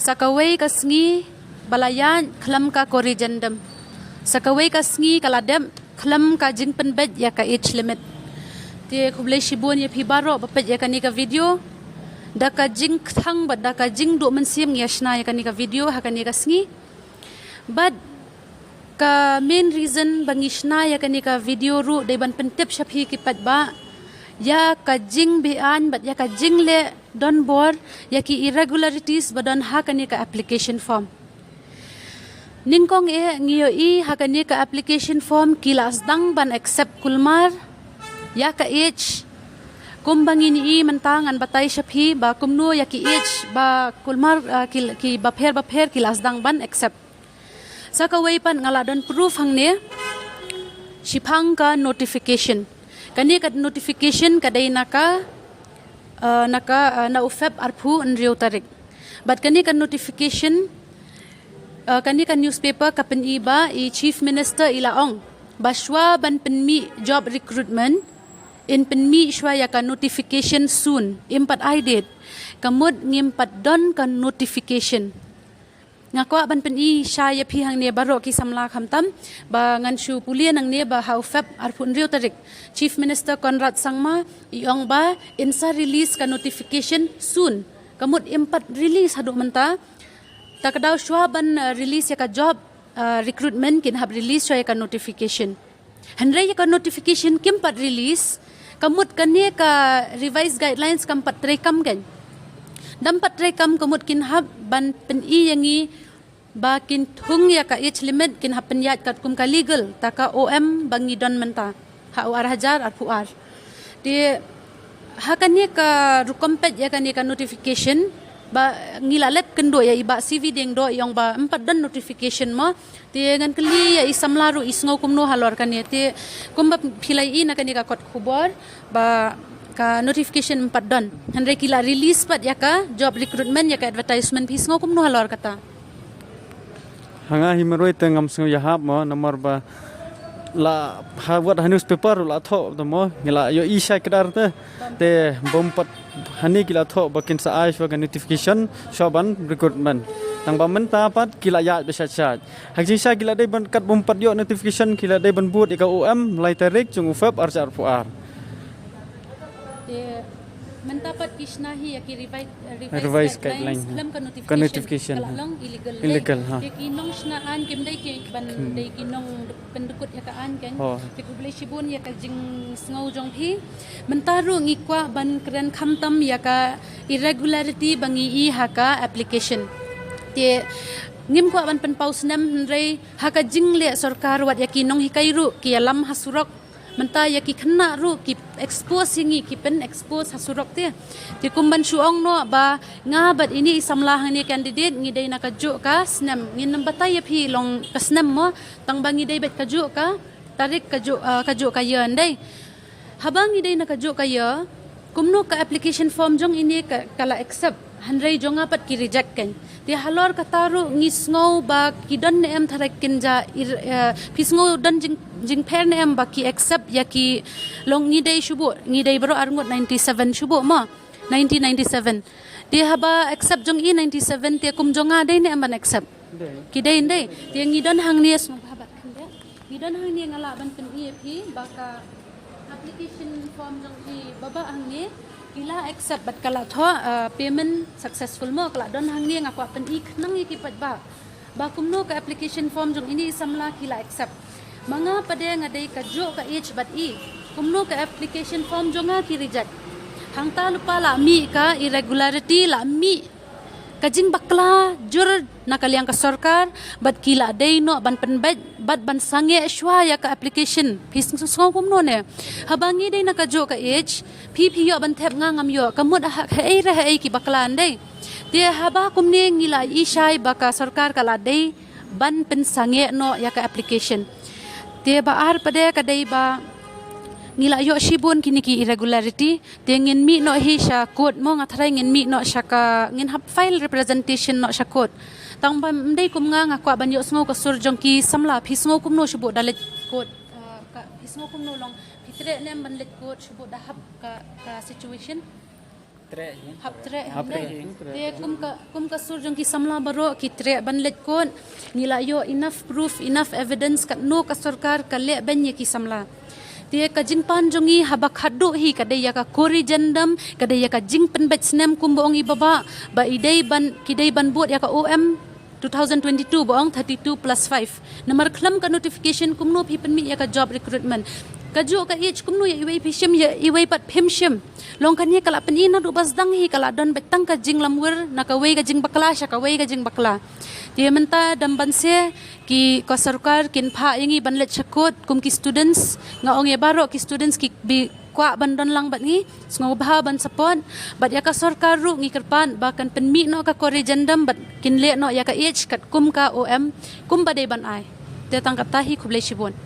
sakawai ka sngi balayan khlam ka corrigendum sakawai ka sngi kaladem khlam ka jing penbet ya ka age limit te khublai shibun ya phibaro bapet ya kani ka video da ka jing thang bad da ka jing do mensim yashna ya kani ka video ha kani ka sngi but ka main reason bangishna ya kani ka video ru dai ban pentep shaphi ki pat ba ya ka jing bean but ya ka jing le don bor ya ki irregularities badon ha kani ka application form ningkong iohi ha kani ka application form kila sdang ban accept kulmar ya ka age kumba ngin mentangan batay shaphi ba kumno ya ki age ba kulmar ki ba pher kila sdang ban accept sakawai pan ngaladon proof hangne shipang ka notification kani ka notification kadai naka na ufep arpu nriu tarik but kani ka notification kani ka newspaper kapen iba I chief minister ilaong baswa ban penmi job recruitment in penmi shwa ya ka notification soon impat iaid kamud ngimpat don ka notification ngakwa ban peni shaya phi hang ne baro ki samla khamtam ba nganshu pulian ang ne ba how feb arpun riu tarik chief minister Konrad sangma iong ba insa release ka notification soon kamut impat release hadu menta takadaw shwa ban release ya ka job recruitment kin hab release shwa ya ka notification hynrei ya ka notification kimpat release kamut kane ka revised guidelines kampat rekam kan dampat rekam kamut kin hab ban pen yangi ba kin thung ya ka age limit kin hab pen yat kat kum ka legal taka om bangi don menta ha ar hajar ar puar de ha kani ka rukom pet ya kani ka notification ba ngilalet kendo ya iba cv deng do yong ba empat don notification mo te ngan kli ya samla ru isngo kumno halor kani te kumba philai na kani ka kot khubor ba ka notification empat don hynrei kila release pat ya ka job recruitment ya ka advertisement phis ngo kumno halor kata hanga hymrei tengam sngo ya hab mo nomor ba la hawat newspaper la tho the mo ngila yo isha kedar te bompat hani kila tho bakin sa ai shwa notification shoban recruitment tang ba menta pat kila ya besat sat hak sisa kila dai ban kat bompat yo notification kila dai ban buat ika om lai tarik chung ufap arjar puar mendapat kisnahi ya ki revise guidelines dalam ka notification kalang illegal ya kinong snaan kimdai ki ban dai kinong pendukut ya kaan kan ki kublai shibun ya ka jing sngo jong phi mentaru ngikwa ban kren khamtam ya ka irregularity bangi ha ka application te ngim ko ban pen paus nam hynrei ha ka jing le sorkar wat ya kinong hikairu ki alam hasurok menta ya ki khynnah ru ki expose hingi ki pen expose hasurok te ti kumban suong no ba nga bat ini samla hang ni candidate ngi dai na ka ju ka snam ngin number ta ya phi long ka snam mo tang bangi dai bet ka ju ka tarik ka ju ka yan dai habang ngi dai na ka ju ka ya kumno ka application form jong ini ka kala accept hynrei jonga pat ki reject kan ti halor ka taru ngi sngo ba ki don ne em tharak kin ja pisngo don jing pher ne em ba ki accept ya ki long ngi dei shubo ngi dei bro arngot 97 shubo ma 1997 ti haba accept jong I 97 ti kum jonga dei ne em ban accept ki dei dei ti ngi don hang ni sngo haba khande ngi don hang ni ngala ban pen phi ba ka application form jong I baba hang ni kila accept bat kala tho payment successful mo kala don hang ni ngakwa pen I khnang ki pat ba kumno ka application form jong ini samla kila accept manga pade ngadai ka jo ka age bat I kumno ka application form jonga ki reject hang ta lupa la mi ka irregularity la mi kajing bakla jur nakaliang ka sorkar bat kila dei no ban pen bat ban sange shwa ya ka application phis song kumno ne habangi dei nakajo ka age phi yo ban thep nga ngam yo kamut ha ei ra ei ki baklan dei te haba kumne ngila I shai baka sorkar kala dei ban pen sange no ya ka application te ba ar pade ka dei ba ngila yo shibun kini ki irregularity te ngin mi no hi sha code mo ngathrai ngin mi no sha ka ngin hab file representation no sha code tang ba mdei kum nga ngakwa ban yo sngo ka sur jong ki samla phi sngo kum no shubo dalet code ka phi sngo kum no long phitre nem ban let code shubo da hab ka situation hap tre te kum ka sur jong ki samla baro ki tre ban let kon nila yo enough proof enough evidence kat no ka sorkar ka le ben ye ki samla te ka jing pan jongi haba khadu hi ka de ya ka kori jandam ka de ya ka jing pen bet snem kum bong i baba ba idei ban kidei ban bot ya ka om 2022 boong 32 plus 5 namar khlam ka notification kumno phi pen mi ya ka job recruitment ka jo ka age kumno ya iwei phishim ya iwei pat phimshim long kan ye kala pen ina du bas dang hi kala don betang ka jing lamwer na ka wei ka jing bakla sha ka wei ka jing bakla dia menta dam ban se ki ka sarkar kin pha ingi ban let chakot kum ki students nga ong ye baro ki students ki bi kwa bandon lang bat ngi ngobha ban sapon bat ya ka sarkar ru ngi kerpan bahkan penmi no ka kore jandam bat kin le no ya ka age kat kum ka om kum ba de ban ai te tangkap tahi kublai shibon